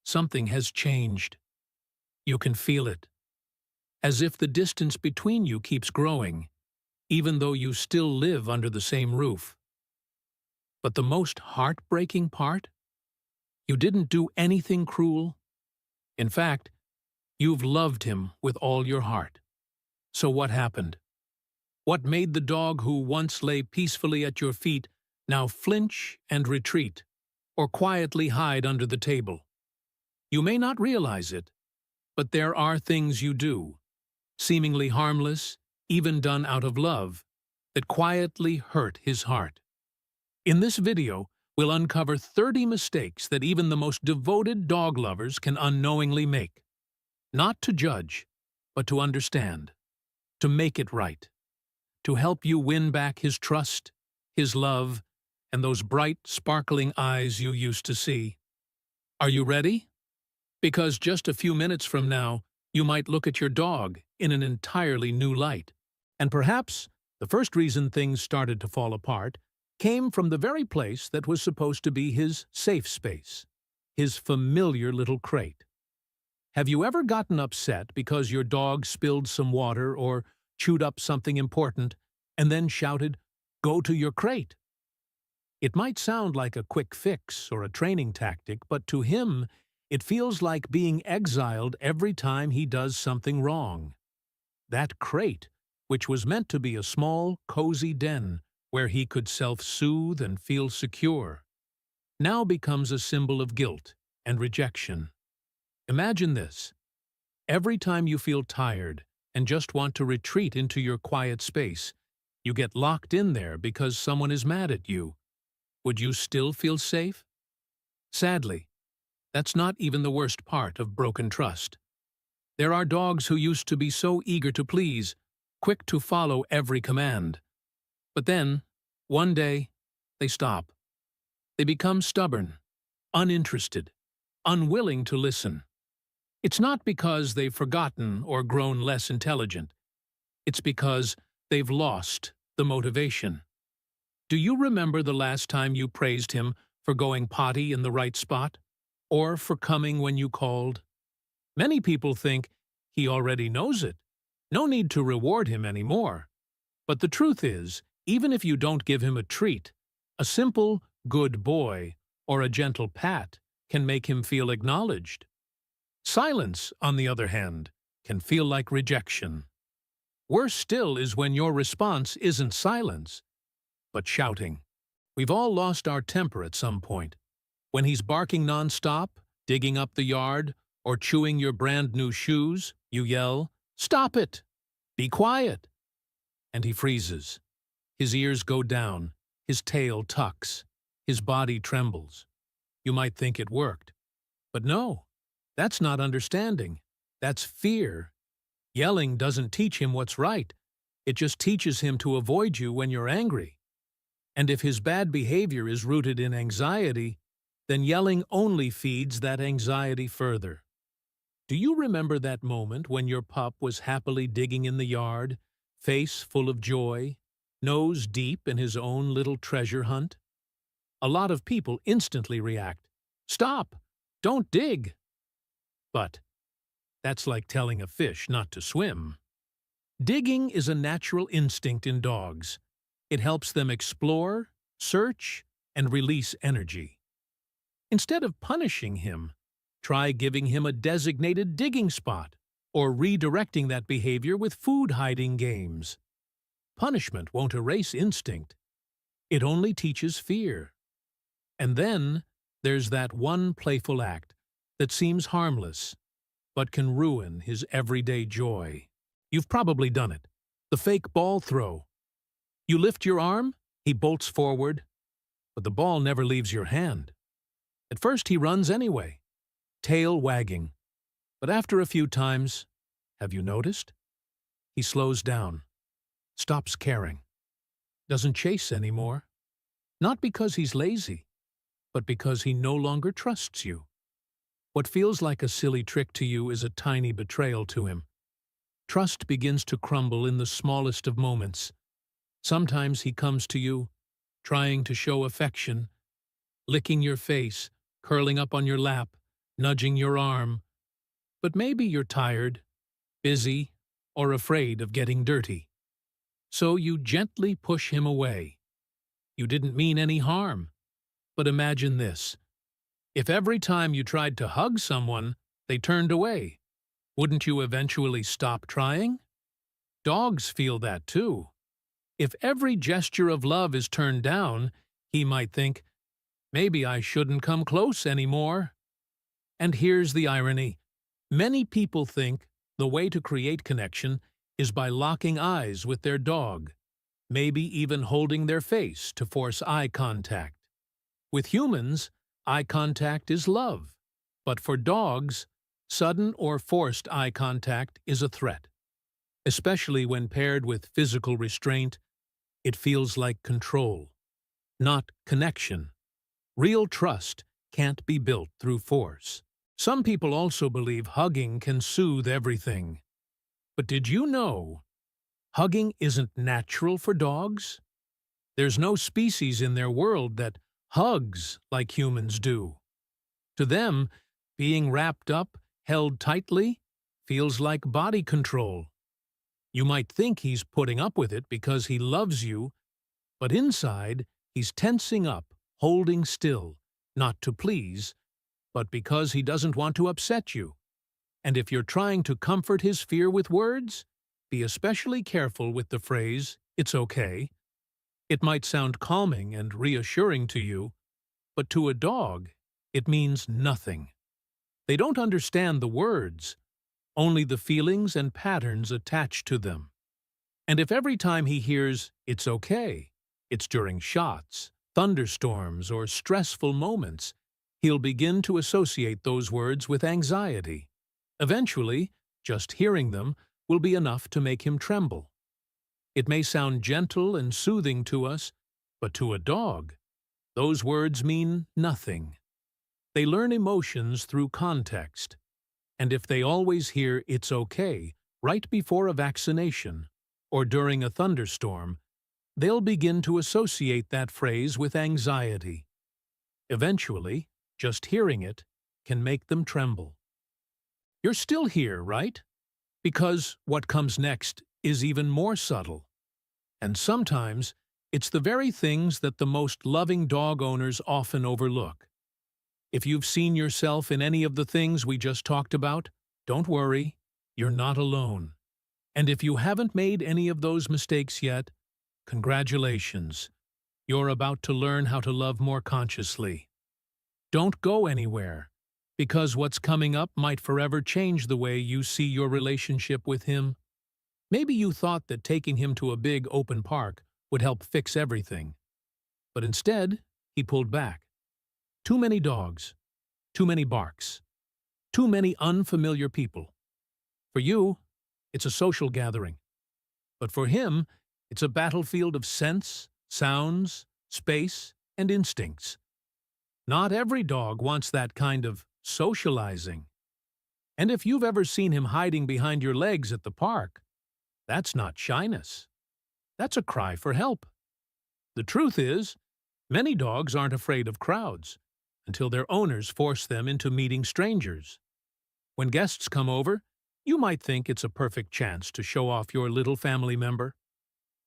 Something has changed. You can feel it. As if the distance between you keeps growing, even though you still live under the same roof. But the most heartbreaking part? You didn't do anything cruel. In fact, you've loved him with all your heart. So what happened? What made the dog who once lay peacefully at your feet now flinch and retreat, or quietly hide under the table? You may not realize it, but there are things you do, seemingly harmless, even done out of love, that quietly hurt his heart. In this video, we'll uncover 30 mistakes that even the most devoted dog lovers can unknowingly make. Not to judge, but to understand, to make it right, to help you win back his trust, his love, and those bright, sparkling eyes you used to see. Are you ready? Because just a few minutes from now, you might look at your dog in an entirely new light. And perhaps the first reason things started to fall apart came from the very place that was supposed to be his safe space, his familiar little crate. Have you ever gotten upset because your dog spilled some water or chewed up something important and then shouted, "Go to your crate"? It might sound like a quick fix or a training tactic, but to him, it feels like being exiled every time he does something wrong. That crate, which was meant to be a small, cozy den where he could self-soothe and feel secure, now becomes a symbol of guilt and rejection. Imagine this. Every time you feel tired and just want to retreat into your quiet space, you get locked in there because someone is mad at you. Would you still feel safe? Sadly, that's not even the worst part of broken trust. There are dogs who used to be so eager to please, quick to follow every command. But then, one day, they stop. They become stubborn, uninterested, unwilling to listen. It's not because they've forgotten or grown less intelligent. It's because they've lost the motivation. Do you remember the last time you praised him for going potty in the right spot? Or for coming when you called? Many people think he already knows it. No need to reward him anymore. But the truth is, even if you don't give him a treat, a simple good boy or a gentle pat can make him feel acknowledged. Silence, on the other hand, can feel like rejection. Worse still is when your response isn't silence, but shouting. We've all lost our temper at some point. When he's barking nonstop, digging up the yard, or chewing your brand new shoes, you yell, "Stop it! Be quiet!" And he freezes. His ears go down, his tail tucks, his body trembles. You might think it worked. But no, that's not understanding. That's fear. Yelling doesn't teach him what's right. It just teaches him to avoid you when you're angry. And if his bad behavior is rooted in anxiety, then yelling only feeds that anxiety further. Do you remember that moment when your pup was happily digging in the yard, face full of joy, nose deep in his own little treasure hunt? A lot of people instantly react, "Stop! Don't dig!" But that's like telling a fish not to swim. Digging is a natural instinct in dogs. It helps them explore, search, and release energy. Instead of punishing him, try giving him a designated digging spot or redirecting that behavior with food-hiding games. Punishment won't erase instinct. It only teaches fear. And then there's that one playful act that seems harmless, but can ruin his everyday joy. You've probably done it. The fake ball throw. You lift your arm, he bolts forward, but the ball never leaves your hand. At first he runs anyway, tail wagging. But after a few times, have you noticed? He slows down, stops caring, doesn't chase anymore. Not because he's lazy, but because he no longer trusts you. What feels like a silly trick to you is a tiny betrayal to him. Trust begins to crumble in the smallest of moments. Sometimes he comes to you, trying to show affection, licking your face, curling up on your lap, nudging your arm. But maybe you're tired, busy, or afraid of getting dirty. So you gently push him away. You didn't mean any harm. But imagine this. If every time you tried to hug someone, they turned away, wouldn't you eventually stop trying? Dogs feel that too. If every gesture of love is turned down, he might think, maybe I shouldn't come close anymore. And here's the irony. Many people think the way to create connection is by locking eyes with their dog, maybe even holding their face to force eye contact. With humans, eye contact is love, but for dogs, sudden or forced eye contact is a threat. Especially when paired with physical restraint, it feels like control, not connection. Real trust can't be built through force. Some people also believe hugging can soothe everything. But did you know hugging isn't natural for dogs? There's no species in their world that hugs like humans do. To them, being wrapped up, held tightly, feels like body control. You might think he's putting up with it because he loves you, but inside, he's tensing up, holding still, not to please, but because he doesn't want to upset you. And if you're trying to comfort his fear with words, be especially careful with the phrase, "It's okay." It might sound calming and reassuring to you, But to a dog, it means nothing. They don't understand the words, only the feelings and patterns attached to them. And if every time he hears, "It's okay," it's during shots, thunderstorms, or stressful moments, he'll begin to associate those words with anxiety. Eventually, just hearing them will be enough to make him tremble. It may sound gentle and soothing to us, but to a dog, those words mean nothing. They learn emotions through context, and if they always hear "it's okay" right before a vaccination or during a thunderstorm, they'll begin to associate that phrase with anxiety. Eventually, just hearing it can make them tremble. You're still here, right? Because what comes next is even more subtle. And sometimes, it's the very things that the most loving dog owners often overlook. If you've seen yourself in any of the things we just talked about, don't worry, you're not alone. And if you haven't made any of those mistakes yet, congratulations. You're about to learn how to love more consciously. Don't go anywhere, because what's coming up might forever change the way you see your relationship with him. Maybe you thought that taking him to a big open park would help fix everything. But instead, he pulled back. Too many dogs, too many barks, too many unfamiliar people. For you, it's a social gathering. But for him, it's a battlefield of scents, sounds, space, and instincts. Not every dog wants that kind of socializing. And if you've ever seen him hiding behind your legs at the park, that's not shyness. That's a cry for help. The truth is, many dogs aren't afraid of crowds until their owners force them into meeting strangers. When guests come over, you might think it's a perfect chance to show off your little family member.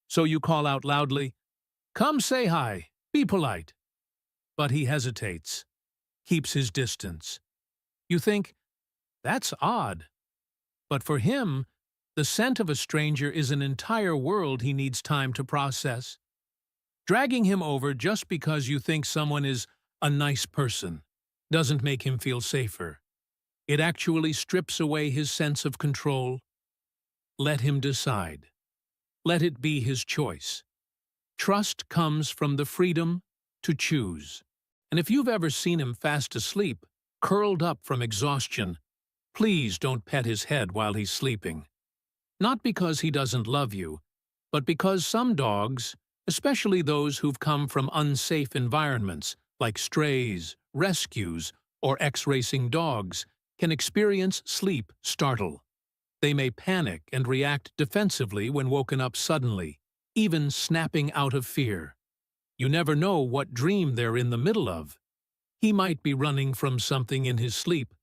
So you call out loudly, "Come say hi, be polite." But he hesitates, keeps his distance. You think, that's odd. But for him, the scent of a stranger is an entire world he needs time to process. Dragging him over just because you think someone is a nice person doesn't make him feel safer. It actually strips away his sense of control. Let him decide. Let it be his choice. Trust comes from the freedom to choose. And if you've ever seen him fast asleep, curled up from exhaustion, please don't pet his head while he's sleeping. Not because he doesn't love you, but because some dogs, especially those who've come from unsafe environments like strays, rescues, or ex-racing dogs, can experience sleep startle. They may panic and react defensively when woken up suddenly, even snapping out of fear. You never know what dream they're in the middle of. He might be running from something in his sleep,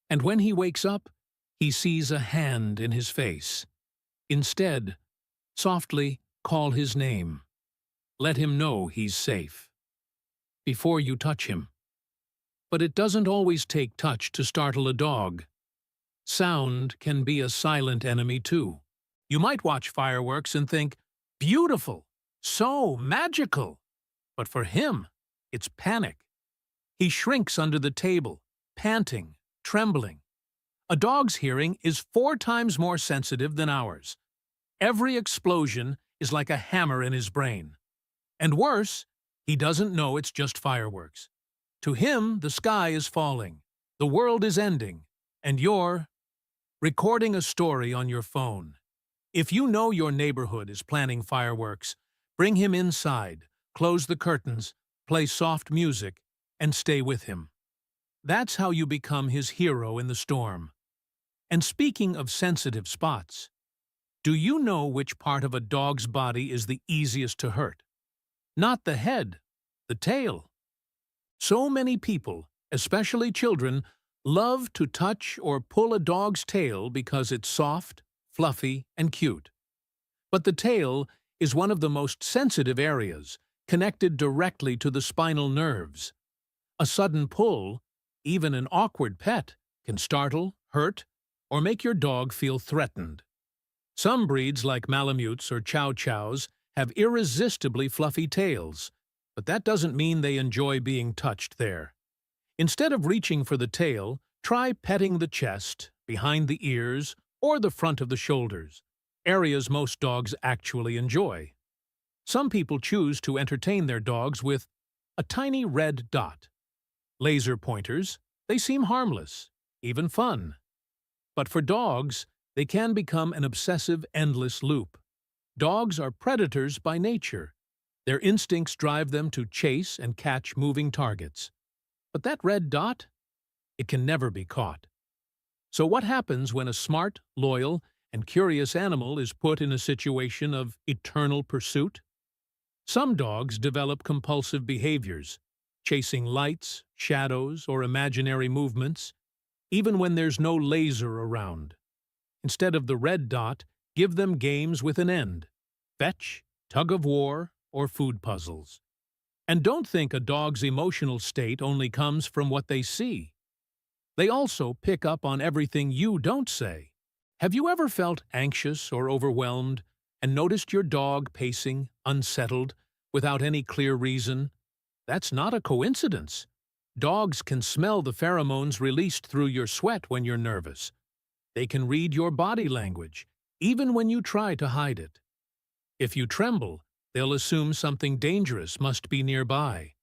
and when he wakes up, he sees a hand in his face. Instead, softly call his name. Let him know he's safe. Before you touch him. But it doesn't always take touch to startle a dog. Sound can be a silent enemy too. You might watch fireworks and think, beautiful, so magical. But for him, it's panic. He shrinks under the table, panting, trembling. A dog's hearing is 4 times more sensitive than ours. Every explosion is like a hammer in his brain. And worse, he doesn't know it's just fireworks. To him, the sky is falling, the world is ending, and you're recording a story on your phone. If you know your neighborhood is planning fireworks, bring him inside, close the curtains, play soft music, and stay with him. That's how you become his hero in the storm. And speaking of sensitive spots, do you know which part of a dog's body is the easiest to hurt? Not the head, the tail. So many people, especially children, love to touch or pull a dog's tail because it's soft, fluffy, and cute. But the tail is one of the most sensitive areas, connected directly to the spinal nerves. A sudden pull, even an awkward pet, can startle, hurt, or make your dog feel threatened. Some breeds like Malamutes or Chow Chows have irresistibly fluffy tails, But that doesn't mean they enjoy being touched there. Instead of reaching for the tail, try petting the chest, behind the ears, or the front of the shoulders, areas most dogs actually enjoy. Some people choose to entertain their dogs with a tiny red dot. Laser pointers, they seem harmless, even fun. But for dogs, they can become an obsessive, endless loop. Dogs are predators by nature. Their instincts drive them to chase and catch moving targets. But that red dot? It can never be caught. So what happens when a smart, loyal, and curious animal is put in a situation of eternal pursuit? Some dogs develop compulsive behaviors, chasing lights, shadows, or imaginary movements, even when there's no laser around. Instead of the red dot, give them games with an end: fetch, tug-of-war, or food puzzles. And don't think a dog's emotional state only comes from what they see. They also pick up on everything you don't say. Have you ever felt anxious or overwhelmed and noticed your dog pacing, unsettled, without any clear reason? That's not a coincidence. Dogs can smell the pheromones released through your sweat when you're nervous. They can read your body language, even when you try to hide it. If you tremble, they'll assume something dangerous must be nearby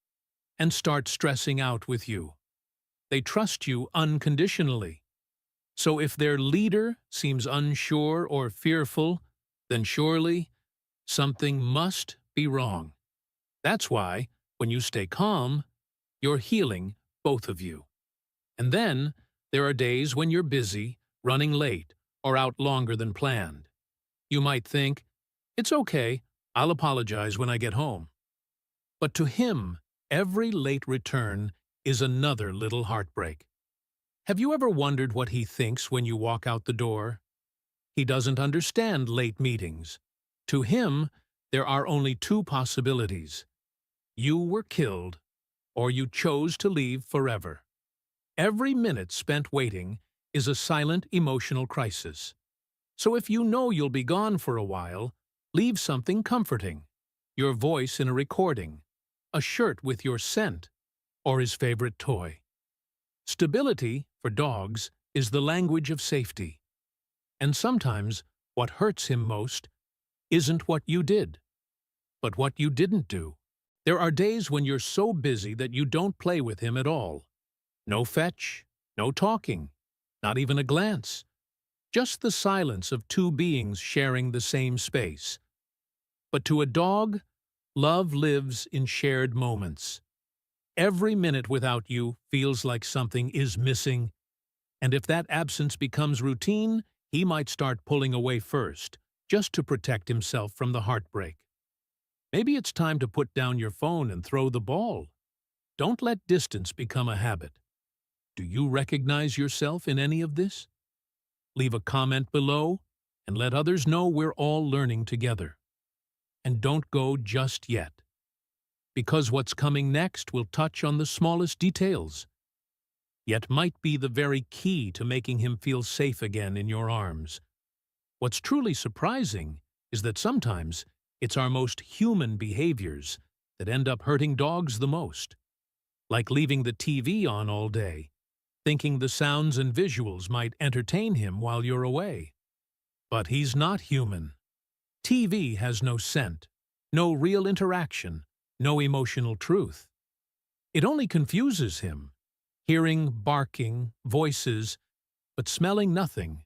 and start stressing out with you. They trust you unconditionally. So if their leader seems unsure or fearful, then surely something must be wrong. That's why, when you stay calm, you're healing both of you. And then there are days when you're busy, running late, or out longer than planned. You might think, "It's okay, I'll apologize when I get home." But to him, every late return is another little heartbreak. Have you ever wondered what he thinks when you walk out the door? He doesn't understand late meetings. To him, there are only two possibilities. You were killed, or you chose to leave forever. Every minute spent waiting is a silent emotional crisis. So if you know you'll be gone for a while, leave something comforting: your voice in a recording, a shirt with your scent, or his favorite toy. Stability, for dogs, is the language of safety. And sometimes what hurts him most isn't what you did, but what you didn't do. There are days when you're so busy that you don't play with him at all. No fetch, no talking, not even a glance. Just the silence of two beings sharing the same space. But to a dog, love lives in shared moments. Every minute without you feels like something is missing, and if that absence becomes routine, he might start pulling away first, just to protect himself from the heartbreak. Maybe it's time to put down your phone and throw the ball. Don't let distance become a habit. Do you recognize yourself in any of this? Leave a comment below and let others know we're all learning together. And don't go just yet, because what's coming next will touch on the smallest details, yet might be the very key to making him feel safe again in your arms. What's truly surprising is that sometimes it's our most human behaviors that end up hurting dogs the most, like leaving the TV on all day, thinking the sounds and visuals might entertain him while you're away. But he's not human. TV has no scent, no real interaction, no emotional truth. It only confuses him, hearing barking, voices, but smelling nothing,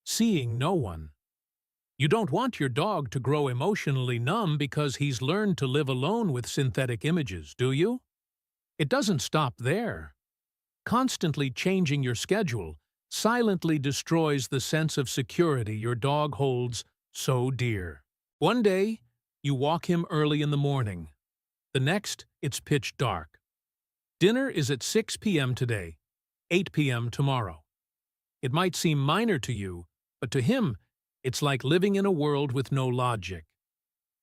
seeing no one. You don't want your dog to grow emotionally numb because he's learned to live alone with synthetic images, do you? It doesn't stop there. Constantly changing your schedule silently destroys the sense of security your dog holds so dear. One day, you walk him early in the morning. The next, it's pitch dark. Dinner is at 6 p.m. today, 8 p.m. tomorrow. It might seem minor to you, but to him, it's like living in a world with no logic.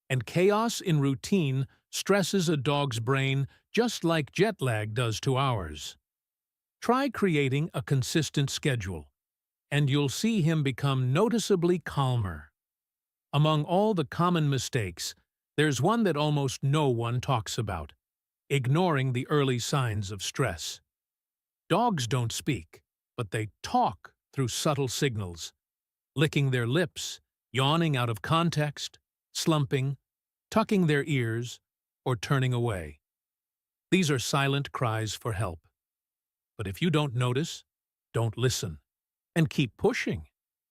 And chaos in routine stresses a dog's brain just like jet lag does to ours. Try creating a consistent schedule, and you'll see him become noticeably calmer. Among all the common mistakes, there's one that almost no one talks about: ignoring the early signs of stress. Dogs don't speak, but they talk through subtle signals, licking their lips, yawning out of context, slumping, tucking their ears, or turning away. These are silent cries for help. But if you don't notice, don't listen, and keep pushing,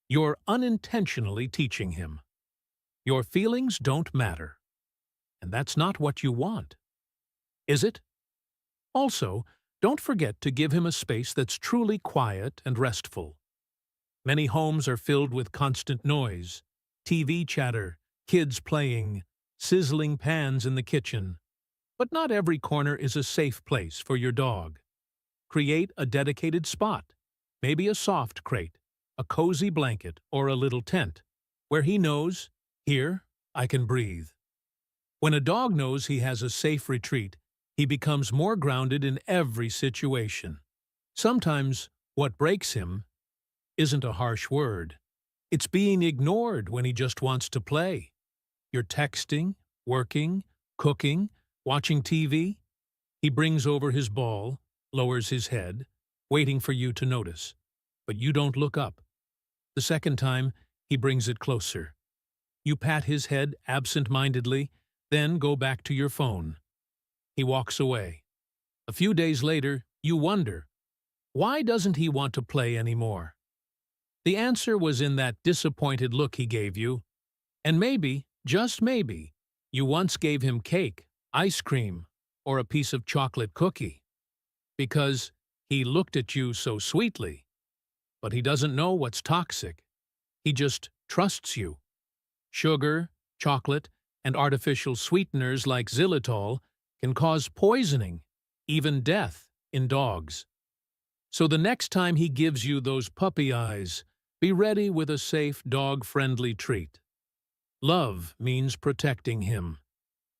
you're unintentionally teaching him. Your feelings don't matter, and that's not what you want, is it? Also, don't forget to give him a space that's truly quiet and restful. Many homes are filled with constant noise, TV chatter, kids playing, sizzling pans in the kitchen. But not every corner is a safe place for your dog. Create a dedicated spot, maybe a soft crate, a cozy blanket, or a little tent, where he knows, here, I can breathe. When a dog knows he has a safe retreat, he becomes more grounded in every situation. Sometimes what breaks him isn't a harsh word. It's being ignored when he just wants to play. You're texting, working, cooking, watching TV. He brings over his ball, lowers his head, waiting for you to notice. But you don't look up. The second time, he brings it closer. You pat his head absent-mindedly, then go back to your phone. He walks away. A few days later, you wonder, why doesn't he want to play anymore? The answer was in that disappointed look he gave you. And maybe, just maybe, you once gave him cake, ice cream, or a piece of chocolate cookie. Because he looked at you so sweetly. But he doesn't know what's toxic. He just trusts you. Sugar, chocolate, and artificial sweeteners like xylitol can cause poisoning, even death, in dogs. So the next time he gives you those puppy eyes, be ready with a safe, dog-friendly treat. Love means protecting him,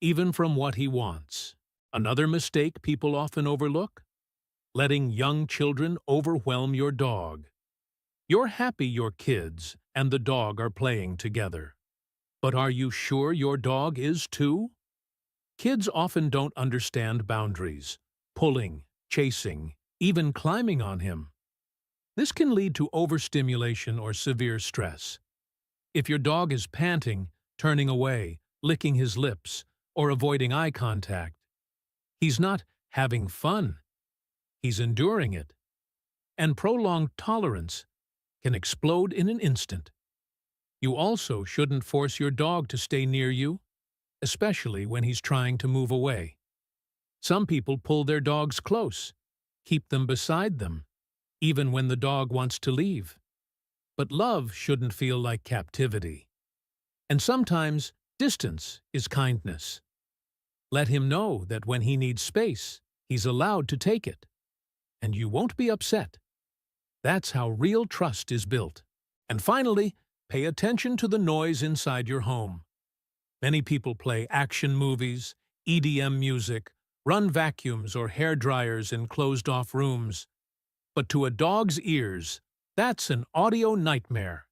even from what he wants. Another mistake people often overlook? Letting young children overwhelm your dog. You're happy your kids and the dog are playing together. But are you sure your dog is too? Kids often don't understand boundaries, pulling, chasing, even climbing on him. This can lead to overstimulation or severe stress. If your dog is panting, turning away, licking his lips, or avoiding eye contact, he's not having fun. He's enduring it. And prolonged tolerance can explode in an instant. You also shouldn't force your dog to stay near you, especially when he's trying to move away. Some people pull their dogs close, keep them beside them, even when the dog wants to leave. But love shouldn't feel like captivity. And sometimes distance is kindness. Let him know that when he needs space, he's allowed to take it. And you won't be upset. That's how real trust is built. And finally, pay attention to the noise inside your home. Many people play action movies, EDM music, run vacuums or hair dryers in closed-off rooms. But to a dog's ears, that's an audio nightmare.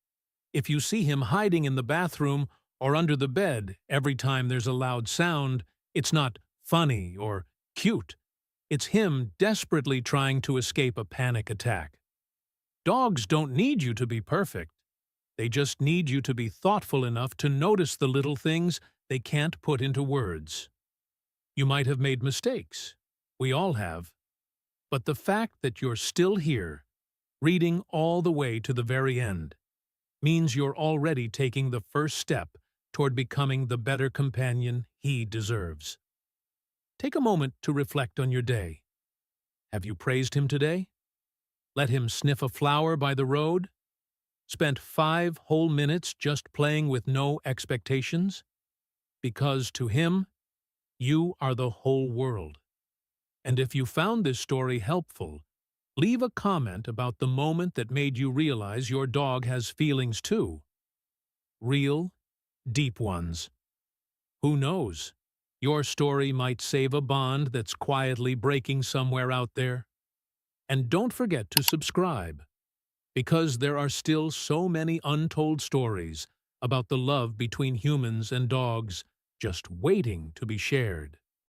If you see him hiding in the bathroom or under the bed every time there's a loud sound, it's not funny or cute. It's him desperately trying to escape a panic attack. Dogs don't need you to be perfect. They just need you to be thoughtful enough to notice the little things they can't put into words. You might have made mistakes. We all have. But the fact that you're still here, reading all the way to the very end, means you're already taking the first step toward becoming the better companion he deserves. Take a moment to reflect on your day. Have you praised him today? Let him sniff a flower by the road? Spent 5 whole minutes just playing with no expectations? Because to him, you are the whole world. And if you found this story helpful, leave a comment about the moment that made you realize your dog has feelings too. Real, deep ones. Who knows? Your story might save a bond that's quietly breaking somewhere out there. And don't forget to subscribe, because there are still so many untold stories about the love between humans and dogs just waiting to be shared.